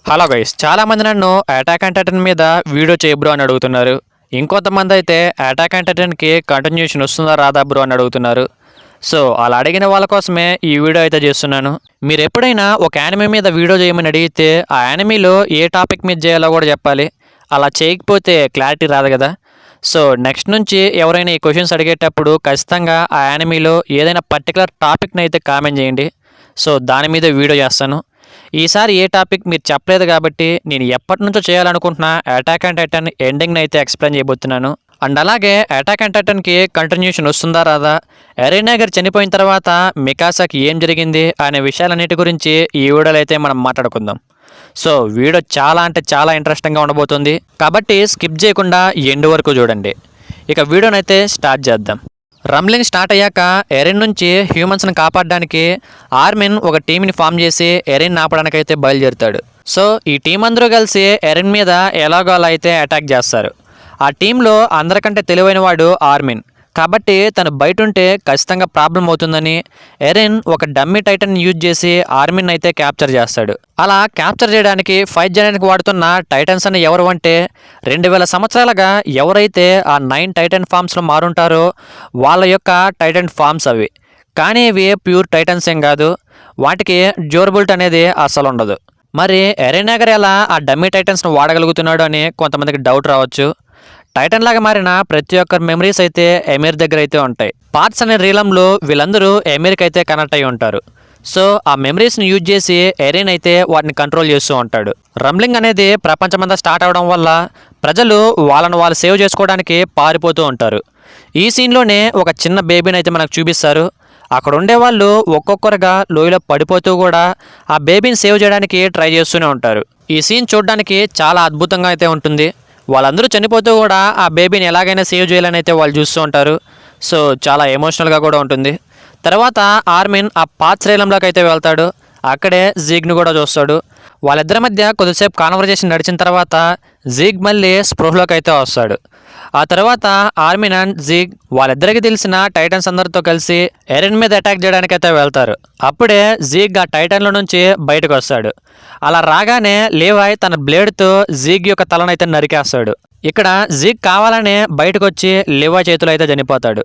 Hello guys, చాలామంది నన్ను attack on Titan మీద వీడియో చేయ బ్రో అని అడుగుతున్నారు. ఇంకొంతమంది అయితే అటాక్ ఆన్ టైటన్కి కంటిన్యూషన్ వస్తుందా రాదా బ్రో అని అడుగుతున్నారు. సో అలా అడిగిన వాళ్ళ కోసమే ఈ వీడియో అయితే చేస్తున్నాను. మీరు ఎప్పుడైనా ఒక యానిమే మీద వీడియో చేయమని అడిగితే ఆ యానిమేలో ఏ టాపిక్ మీద చేయాలో కూడా చెప్పాలి. అలా చేయకపోతే క్లారిటీ రాదు కదా. సో నెక్స్ట్ నుంచి ఎవరైనా ఈ క్వశ్చన్స్ అడిగేటప్పుడు ఖచ్చితంగా ఆ యానిమేలో ఏదైనా పర్టికులర్ టాపిక్ని అయితే కామెంట్ చేయండి. సో దాని మీద వీడియో చేస్తాను. ఈసారి ఏ టాపిక్ మీరు చెప్పలేదు కాబట్టి నేను ఎప్పటి నుంచో చేయాలనుకుంటున్నా అటాక్ ఆన్ టైటన్ ఎండింగ్ని అయితే ఎక్స్ప్లెయిన్ చేయబోతున్నాను. అండ్ అలాగే అటాక్ ఆన్ టైటన్కి కంటిన్యూషన్ వస్తుందా రాదా, ఎరేనా గారు చనిపోయిన తర్వాత మికాసాకి ఏం జరిగింది అనే విషయాలన్నిటి గురించి ఈ వీడియోలో అయితే మనం మాట్లాడుకుందాం. సో వీడియో చాలా అంటే చాలా ఇంట్రెస్టింగ్గా ఉండబోతుంది కాబట్టి స్కిప్ చేయకుండా ఎండ్ వరకు చూడండి. ఇక వీడియోనైతే స్టార్ట్ చేద్దాం. రంబ్లింగ్ స్టార్ట్ అయ్యాక ఎరెన్ నుంచి హ్యూమన్స్ని కాపాడడానికి ఆర్మిన్ ఒక టీంని ఫామ్ చేసి ఎరెన్ ఆపడానికి అయితే బయలుదేరుతాడు. సో ఈ టీం అందరూ కలిసి ఎరెన్ మీద ఎలాగో అలా అయితే అటాక్ చేస్తారు. ఆ టీంలో అందరికంటే తెలివైన వాడు ఆర్మిన్ కాబట్టి తను బయట ఉంటే ఖచ్చితంగా ప్రాబ్లం అవుతుందని ఎరెన్ ఒక డమ్మీ టైటన్ యూజ్ చేసి ఆర్మిన్ అయితే క్యాప్చర్ చేస్తాడు. అలా క్యాప్చర్ చేయడానికి ఫైట్ చేయడానికి వాడుతున్న టైటన్స్ అని ఎవరు అంటే 2000 సంవత్సరాలుగా ఎవరైతే ఆ 9 టైటన్ ఫామ్స్లో మారుంటారో వాళ్ళ యొక్క టైటన్ ఫామ్స్ అవి. కానీ ఇవి ప్యూర్ టైటన్స్ ఏం కాదు, వాటికి డ్యూరబిలిటీ అనేది అసలు ఉండదు. మరి ఎరెన్ గారు ఎలా ఆ డమ్మీ టైటన్స్ను వాడగలుగుతున్నాడు అని కొంతమందికి డౌట్ రావచ్చు. టైటన్ లాగా మారిన ప్రతి ఒక్కరి మెమరీస్ అయితే ఎమీర్ దగ్గర అయితే ఉంటాయి. పార్ట్స్ అనే రీలంలో వీళ్ళందరూ ఎమీర్కి అయితే కనెక్ట్ అయి ఉంటారు. సో ఆ మెమరీస్ని యూజ్ చేసి ఎరెన్ అయితే వాటిని కంట్రోల్ చేస్తూ ఉంటాడు. రంబ్లింగ్ అనేది ప్రపంచమంతా స్టార్ట్ అవడం వల్ల ప్రజలు వాళ్ళను వాళ్ళు సేవ్ చేసుకోవడానికి పారిపోతూ ఉంటారు. ఈ సీన్లోనే ఒక చిన్న బేబీని అయితే మనకు చూపిస్తారు. అక్కడ ఉండే వాళ్ళు ఒక్కొక్కరుగా లోయలో పడిపోతూ కూడా ఆ బేబీని సేవ్ చేయడానికి ట్రై చేస్తూనే ఉంటారు. ఈ సీన్ చూడడానికి చాలా అద్భుతంగా అయితే ఉంటుంది. వాళ్ళందరూ చనిపోతూ కూడా ఆ బేబీని ఎలాగైనా సేవ్ చేయాలని అయితే వాళ్ళు చూస్తూ ఉంటారు. సో చాలా ఎమోషనల్గా కూడా ఉంటుంది. తర్వాత ఆర్మిన్ ఆ పాత్రేలంలోకి అయితే వెళ్తాడు. అక్కడే జీగ్ను కూడా చూస్తాడు. వాళ్ళిద్దరి మధ్య కొద్దిసేపు కాన్వర్జేషన్ నడిచిన తర్వాత జీగ్ మళ్ళీ స్పృహలోకి అయితే వస్తాడు. ఆ తర్వాత ఆర్మిన్ అండ్ జీగ్ వాళ్ళిద్దరికి తెలిసిన టైటన్స్ అందరితో కలిసి ఎరెన్ మీద అటాక్ చేయడానికి అయితే వెళ్తారు. అప్పుడే జీగ్ ఆ టైటన్ల నుంచి బయటకు వస్తాడు. అలా రాగానే లేవాయ్ తన బ్లేడ్తో జీగ్ యొక్క తలనైతే నరికేస్తాడు. ఇక్కడ జీగ్ కావాలనే బయటకు వచ్చి లేవాయ్ చేతిలో అయితే చనిపోతాడు.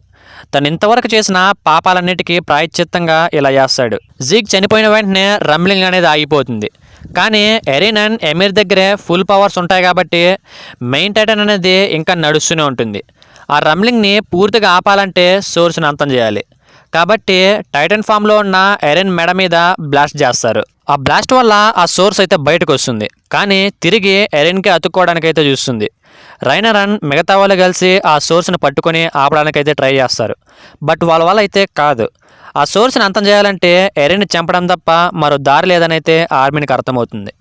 తను ఇంతవరకు చేసిన పాపాలన్నిటికీ ప్రాయశ్చిత్తంగా ఇలా చేస్తాడు. జీగ్ చనిపోయిన వెంటనే రంబ్లింగ్ అనేది ఆగిపోతుంది. కానీ ఎరెన్ అండ్ ఎమీర్ దగ్గరే ఫుల్ పవర్స్ ఉంటాయి కాబట్టి మెయిన్ టైటన్ అనేది ఇంకా నడుస్తూనే ఉంటుంది. ఆ రంబ్లింగ్ని పూర్తిగా ఆపాలంటే సోర్స్ని అంతం చేయాలి. కాబట్టి టైటన్ ఫామ్లో ఉన్న ఎరెన్ మెడ మీద బ్లాస్ట్ చేస్తారు. ఆ బ్లాస్ట్ వల్ల ఆ సోర్స్ అయితే బయటకు వస్తుంది. కానీ తిరిగి ఎరెన్కి అతుక్కోవడానికి అయితే చూస్తుంది. రైనర్ అండ్ మిగతా వాళ్ళు కలిసి ఆ సోర్స్ని పట్టుకొని ఆపడానికైతే ట్రై చేస్తారు. బట్ వాళ్ళ వల్ల అయితే కాదు. ఆ సోర్స్ని అంతం చేయాలంటే ఎరెన్ని చంపడం తప్ప మరో దారి లేదని అయితే ఆర్మిన్కి అర్థమవుతుంది.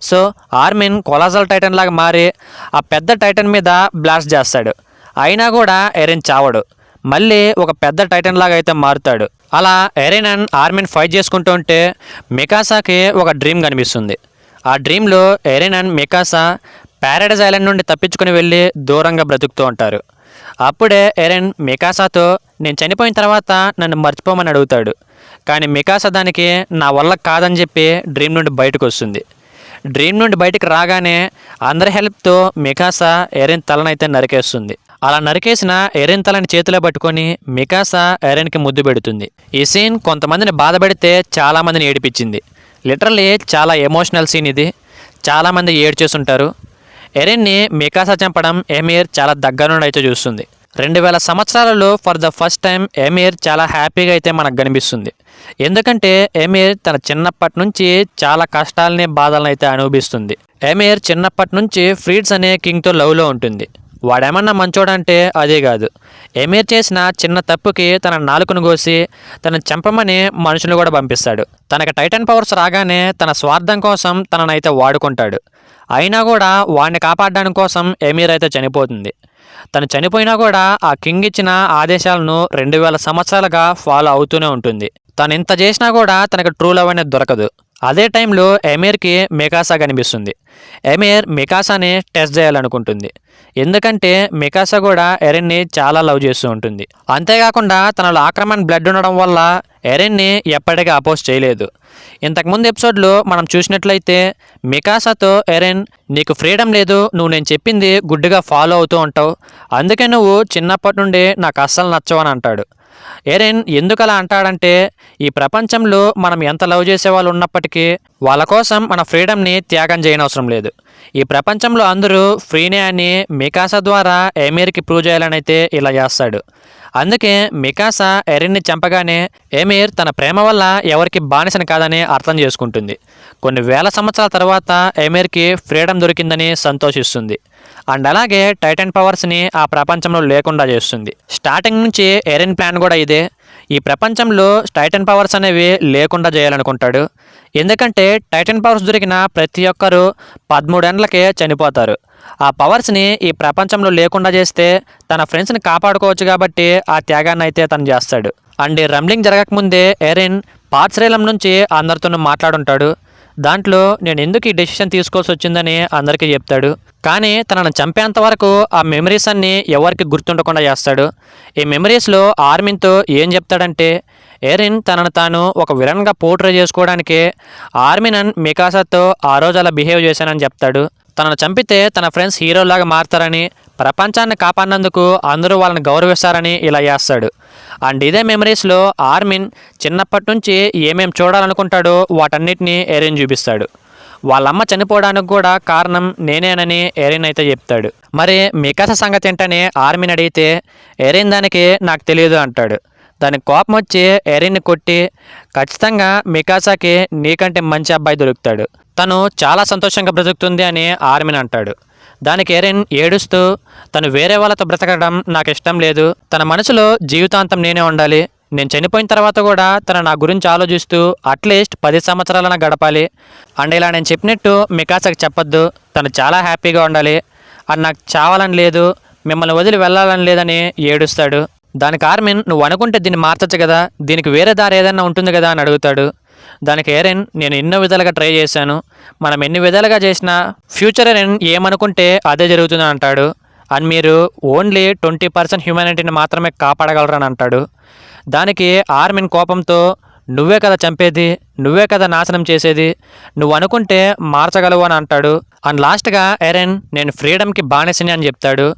సో ఆర్మిన్ కొలాజల్ టైటన్ లాగా మారి ఆ పెద్ద టైటన్ మీద బ్లాస్ట్ చేస్తాడు. అయినా కూడా ఎరెన్ చావడు. మళ్ళీ ఒక పెద్ద టైటన్ లాగా అయితే మారుతాడు. అలా ఎరెన్ అండ్ ఆర్మిన్ ఫైట్ చేసుకుంటూ ఉంటే మికాసాకి ఒక డ్రీమ్ కనిపిస్తుంది. ఆ డ్రీమ్లో ఎరెన్ అండ్ మికాసా ప్యారడైజ్ ఐలాండ్ నుండి తప్పించుకుని వెళ్ళి దూరంగా బ్రతుకుతూ ఉంటారు. అప్పుడే ఎరెన్ మికాసాతో నేను చనిపోయిన తర్వాత నన్ను మర్చిపోమని అడుగుతాడు. కానీ మికాసా దానికి నా వల్ల కాదని చెప్పి డ్రీమ్ నుండి బయటకు వస్తుంది. డ్రీమ్ నుండి బయటకు రాగానే అందరి హెల్ప్తో మికాసా ఎరెన్ తలనైతే నరికేస్తుంది. అలా నరికేసిన ఎరెన్ తలని చేతిలో పట్టుకొని మికాసా ఎరెన్కి ముద్దు పెడుతుంది. ఈ సీన్ కొంతమందిని బాధపెడితే చాలామందిని ఏడిపించింది. లిటరల్లీ చాలా ఎమోషనల్ సీన్ ఇది. చాలామంది ఏడ్చేస్తుంటారు. ఎరెన్ని మికాసా చంపడం ఎమీర్ చాలా దగ్గర నుండి అయితే చూస్తుంది. 2000 సంవత్సరాలలో ఫర్ ద ఫస్ట్ టైం ఎమీర్ చాలా హ్యాపీగా అయితే మనకు కనిపిస్తుంది. ఎందుకంటే ఎమీర్ తన చిన్నప్పటి నుంచి చాలా కష్టాలని బాధలను అయితే అనుభవిస్తుంది. ఎమీర్ చిన్నప్పటి నుంచి ఫ్రీడ్స్ అనే కింగ్తో లవ్లో ఉంటుంది. వాడేమన్నా మంచోడంటే అదే కాదు. ఎమీర్ చేసిన చిన్న తప్పుకి తన నాలుకను కోసి తన చంపమని మనుషులు కూడా పంపిస్తాడు. తనకు టైటన్ పవర్స్ రాగానే తన స్వార్థం కోసం తననైతే వాడుకుంటాడు. అయినా కూడా వాడిని కాపాడడానికి కోసం ఎమీర్ అయితే చనిపోతుంది. తను చనిపోయినా కూడా ఆ కింగ్ ఇచ్చిన ఆదేశాలను 2000 సంవత్సరాలుగా ఫాలో అవుతూనే ఉంటుంది. తను ఇంత చేసినా కూడా తనకు ట్రూ లవ్ అనేది దొరకదు. అదే టైంలో ఎమీర్కి మికాసా కనిపిస్తుంది. ఎమీర్ మికాసాని టెస్ట్ చేయాలనుకుంటుంది. ఎందుకంటే మికాసా కూడా ఎరెన్ని చాలా లవ్ చేస్తూ ఉంటుంది. అంతేకాకుండా తనలో ఆక్రమణ బ్లడ్ ఉండడం వల్ల ఎరెన్ని ఎప్పటికీ అపోజ్ చేయలేదు. ఇంతకుముందు ఎపిసోడ్లో మనం చూసినట్లయితే మికాసాతో ఎరెన్, నీకు ఫ్రీడమ్ లేదు, నువ్వు నేను చెప్పింది గుడ్డుగా ఫాలో అవుతూ ఉంటావు, అందుకే నువ్వు చిన్నప్పటి నుండి నాకు అస్సలు నచ్చవని అంటాడు. ఎరెన్ ఎందుకు అలా అంటాడంటే, ఈ ప్రపంచంలో మనం ఎంత లవ్ చేసే వాళ్ళు ఉన్నప్పటికీ వాళ్ళ కోసం మన ఫ్రీడమ్ని త్యాగం చేయనవసరం లేదు. ఈ ప్రపంచంలో అందరూ ఫ్రీనే అని మికాసా ద్వారా ఎమీర్కి ప్రూవ్ చేయాలని అయితే ఇలా చేస్తాడు. అందుకే మికాసా ఎరెన్ని చంపగానే ఎమీర్ తన ప్రేమ వల్ల ఎవరికి బానిసని కాదని అర్థం చేసుకుంటుంది. కొన్ని వేల సంవత్సరాల తర్వాత ఎమీర్కి ఫ్రీడమ్ దొరికిందని సంతోషిస్తుంది. అండ్ అలాగే టైటన్ పవర్స్ని ఆ ప్రపంచంలో లేకుండా చేస్తుంది. స్టార్టింగ్ నుంచి ఎరెన్ ప్లాన్ కూడా ఇదే. ఈ ప్రపంచంలో టైటన్ పవర్స్ అనేవి లేకుండా చేయాలనుకుంటాడు. ఎందుకంటే టైటన్ పవర్స్ దొరికిన ప్రతి ఒక్కరూ 13 ఏళ్లకే చనిపోతారు. ఆ పవర్స్ని ఈ ప్రపంచంలో లేకుండా చేస్తే తన ఫ్రెండ్స్ని కాపాడుకోవచ్చు కాబట్టి ఆ త్యాగాన్ని అయితే తను చేస్తాడు. అండ్ ఈ రంబ్లింగ్ జరగకముందే ఎరెన్ పార్ట్స్రేలం నుంచి అందరితోనూ మాట్లాడుంటాడు. దాంట్లో నేను ఎందుకు ఈ డెసిషన్ తీసుకోవాల్సి వచ్చిందని అందరికీ చెప్తాడు. కానీ తనను చంపేంత వరకు ఆ మెమరీస్ అన్నీ ఎవరికి గుర్తుండకుండా చేస్తాడు. ఈ మెమరీస్లో ఆర్మిన్తో ఏం చెప్తాడంటే, ఎరిన్ తనను తాను ఒక విలన్గా పోర్ట్రే చేసుకోవడానికి ఆర్మిన్ అండ్ మికాసాతో ఆ రోజు అలా బిహేవ్ చేశానని చెప్తాడు. తనను చంపితే తన ఫ్రెండ్స్ హీరోలాగా మారుతారని, ప్రపంచాన్ని కాపాడినందుకు అందరూ వాళ్ళని గౌరవిస్తారని ఇలా చేస్తాడు. అండ్ ఇదే మెమరీస్లో ఆర్మిన్ చిన్నప్పటి నుంచి ఏమేం చూడాలనుకుంటాడో వాటన్నిటిని ఎరిన్ చూపిస్తాడు. వాళ్ళమ్మ చనిపోవడానికి కూడా కారణం నేనేనని ఎరిన్ అయితే చెప్తాడు. మరి మికాసా సంగతి ఏంటని ఆర్మిన్ అడిగితే ఎరిన్ దానికి నాకు తెలియదు అంటాడు. దానికి కోపం వచ్చి ఎరిన్ని కొట్టి, ఖచ్చితంగా మికాసాకి నీకంటే మంచి అబ్బాయి దొరుకుతాడు, తను చాలా సంతోషంగా బ్రతుకుతుంది అని ఆర్మిన్ అంటాడు. దానికి ఎరిన్ ఏడుస్తూ, తను వేరే వాళ్ళతో బ్రతకడం నాకు ఇష్టం లేదు, తన మనసులో జీవితాంతం నేనే ఉండాలి, నేను చనిపోయిన తర్వాత కూడా తను నా గురించి ఆలోచిస్తూ అట్లీస్ట్ 10 సంవత్సరాలన గడపాలి, అండ్ ఇలా నేను చెప్పినట్టు మికాసాకి చెప్పొద్దు, తను చాలా హ్యాపీగా ఉండాలి, అది నాకు చావాలని లేదు, మిమ్మల్ని వదిలి వెళ్ళాలని లేదని ఏడుస్తాడు. దానికి ఆర్మిన్, నువ్వు అనుకుంటే దీన్ని మార్చచ్చు కదా, దీనికి వేరే దారి ఏదైనా ఉంటుంది కదా అని అడుగుతాడు. దానికి ఎరెన్, నేను ఎన్నో విధాలుగా ట్రై చేశాను, మనం ఎన్ని విధాలుగా చేసినా ఫ్యూచర్ ఎరెన్ ఏమనుకుంటే అదే జరుగుతుంది అంటాడు. అండ్ మీరు ఓన్లీ 20% హ్యూమానిటీని మాత్రమే కాపాడగలరని అంటాడు. దానికి ఆర్మిన్ కోపంతో, నువ్వే కదా చంపేది, నువ్వే కదా నాశనం చేసేది, నువ్వు అనుకుంటే మార్చగలవు అని అంటాడు. అండ్ లాస్ట్గా ఎరెన్, నేను ఫ్రీడమ్కి బానిసని అని చెప్తాడు.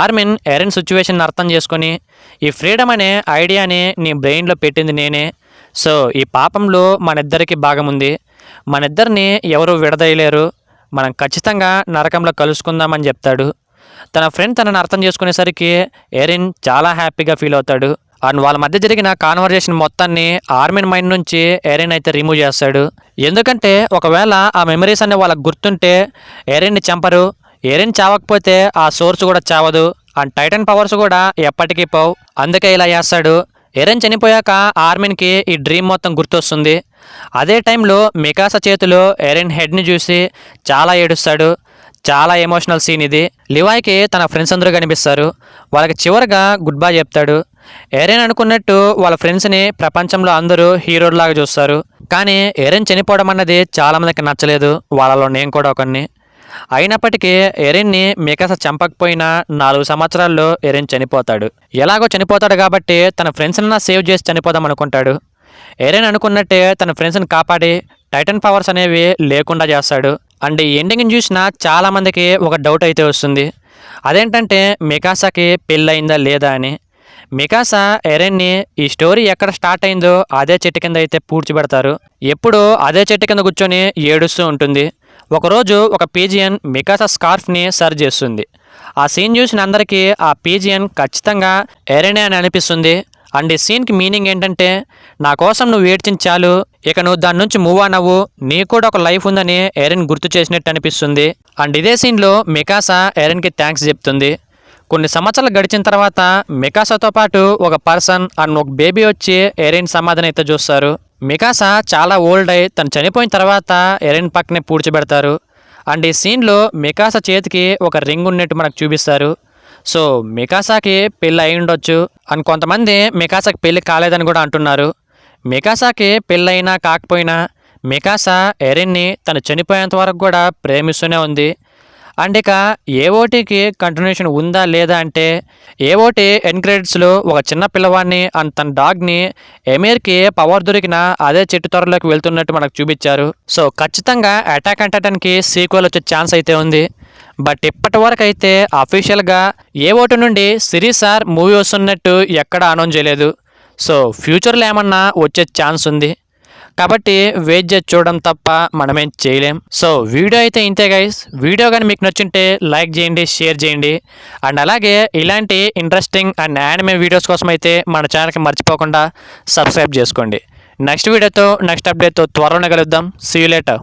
ఆర్మిన్ ఎరెన్ సిచ్యువేషన్ అర్థం చేసుకొని, ఈ ఫ్రీడమ్ అనే ఐడియాని నీ బ్రెయిన్లో పెట్టింది నేనే, సో ఈ పాపంలో మనిద్దరికి భాగం ఉంది, మనిద్దరిని ఎవరు విడదీయలేరు, మనం ఖచ్చితంగా నరకంలో కలుసుకుందామని చెప్తాడు. తన ఫ్రెండ్ తనని అర్థం చేసుకునేసరికి ఎరిన్ చాలా హ్యాపీగా ఫీల్ అవుతాడు. అండ్ వాళ్ళ మధ్య జరిగిన కాన్వర్జేషన్ మొత్తాన్ని ఆర్మిన్ మైండ్ నుంచి ఎరిన్ అయితే రిమూవ్ చేస్తాడు. ఎందుకంటే ఒకవేళ ఆ మెమరీస్ అన్ని వాళ్ళకు గుర్తుంటే ఎరిన్ని చంపరు, ఎరిన్ చావకపోతే ఆ సోర్స్ కూడా చావదు, అండ్ టైటన్ పవర్స్ కూడా ఎప్పటికీ పోవు. అందుకే ఇలా చేస్తాడు. ఎరెన్ చనిపోయాక ఆర్మిన్కి ఈ డ్రీమ్ మొత్తం గుర్తొస్తుంది. అదే టైంలో మికాసా చేతిలో ఎరెన్ హెడ్ని చూసి చాలా ఏడుస్తాడు. చాలా ఎమోషనల్ సీన్ ఇది. లివాయ్కి తన ఫ్రెండ్స్ అందరూ కనిపిస్తారు. వాళ్ళకి చివరిగా గుడ్ బై చెప్తాడు. ఎరెన్ అనుకున్నట్టు వాళ్ళ ఫ్రెండ్స్ని ప్రపంచంలో అందరూ హీరోలాగా చూస్తారు. కానీ ఎరెన్ చనిపోవడం అన్నది చాలామందికి నచ్చలేదు, వాళ్ళలో నేను కూడా ఒకరిని. అయినప్పటికీ ఎరెన్ని మికాసా చంపకపోయినా 4 సంవత్సరాల్లో ఎరెన్ చనిపోతాడు. ఎలాగో చనిపోతాడు కాబట్టి తన ఫ్రెండ్స్ని సేవ్ చేసి చనిపోదాం అనుకుంటాడు. ఎరెన్ అనుకున్నట్టే తన ఫ్రెండ్స్ని కాపాడి టైటన్ పవర్స్ అనేవి లేకుండా చేస్తాడు. అండ్ ఈ ఎండింగ్ని చూసిన చాలామందికి ఒక డౌట్ అయితే వస్తుంది. అదేంటంటే మికాసాకి పెళ్ళయిందా లేదా అని. మికాసా ఎరెన్ని ఈ స్టోరీ ఎక్కడ స్టార్ట్ అయిందో అదే చెట్టు కింద అయితే పూడ్చిపెడతారు. ఎప్పుడూ అదే చెట్టు కింద కూర్చొని ఏడుస్తూ ఉంటుంది. ఒకరోజు ఒక పీజియన్ మికాసా స్కార్ఫ్ని సర్చ్ చేస్తుంది. ఆ సీన్ చూసిన అందరికీ ఆ పీజియన్ ఖచ్చితంగా ఎరెనే అని అనిపిస్తుంది. అండ్ ఈ సీన్కి మీనింగ్ ఏంటంటే, నా కోసం నువ్వు ఏడ్చింది చాలు, ఇక నువ్వు దాని నుంచి మూవ్ ఆన్ అవ్వు, నీకు కూడా ఒక లైఫ్ ఉందని ఎరెన్ గుర్తు చేసినట్టు అనిపిస్తుంది. అండ్ ఇదే సీన్లో మికాసా ఎరెన్కి థ్యాంక్స్ చెప్తుంది. కొన్ని సంవత్సరాలు గడిచిన తర్వాత మికాసాతో పాటు ఒక పర్సన్ అండ్ ఒక బేబీ వచ్చి ఎరెన్ సమాధిని అయితే చూస్తారు. మికాసా చాలా ఓల్డ్ అయి తను చనిపోయిన తర్వాత ఎరెన్ పక్కనే పూడ్చిపెడతారు. అండ్ ఈ సీన్లో మికాసా చేతికి ఒక రింగ్ ఉన్నట్టు మనకు చూపిస్తారు. సో మికాసాకి పెళ్ళి అయి ఉండొచ్చు అని. కొంతమంది మికాసాకి పెళ్ళి కాలేదని కూడా అంటున్నారు. మికాసాకి పెళ్ళైనా కాకపోయినా మికాసా ఎరిన్ని తను చనిపోయేంత వరకు కూడా ప్రేమిస్తూనే ఉంది. అండ్ ఇక ఏఓటీకి కంటిన్యూషన్ ఉందా లేదా అంటే ఏఓటీ ఎండ్ క్రెడిట్స్లో ఒక చిన్న పిల్లవాడిని అండ్ తన డాగ్ని ఎమీర్కి పవర్ దొరికిన అదే చెట్టు త్వరలోకి వెళ్తున్నట్టు మనకు చూపించారు. సో ఖచ్చితంగా అటాక్ ఆన్ టైటన్కి సీక్వెల్ వచ్చే ఛాన్స్ అయితే ఉంది. బట్ ఇప్పటి వరకు అయితే అఫీషియల్గా ఏఓటీ నుండి సిరీస్ ఆర్ మూవీ వస్తున్నట్టు ఎక్కడా అనౌన్స్ చేయలేదు. సో ఫ్యూచర్లో ఏమన్నా వచ్చే ఛాన్స్ ఉంది కాబట్టి వెయిట్ చేసి చూడడం తప్ప మనమేం చేయలేం. సో వీడియో అయితే ఇంతే గైస్. వీడియో కానీ మీకు నచ్చుంటే లైక్ చేయండి, షేర్ చేయండి. అండ్ అలాగే ఇలాంటి ఇంట్రెస్టింగ్ అండ్ యానిమే వీడియోస్ కోసం అయితే మన ఛానల్కి మర్చిపోకుండా సబ్స్క్రైబ్ చేసుకోండి. నెక్స్ట్ వీడియోతో నెక్స్ట్ అప్డేట్తో త్వరలోనే కలుద్దాం. See you later.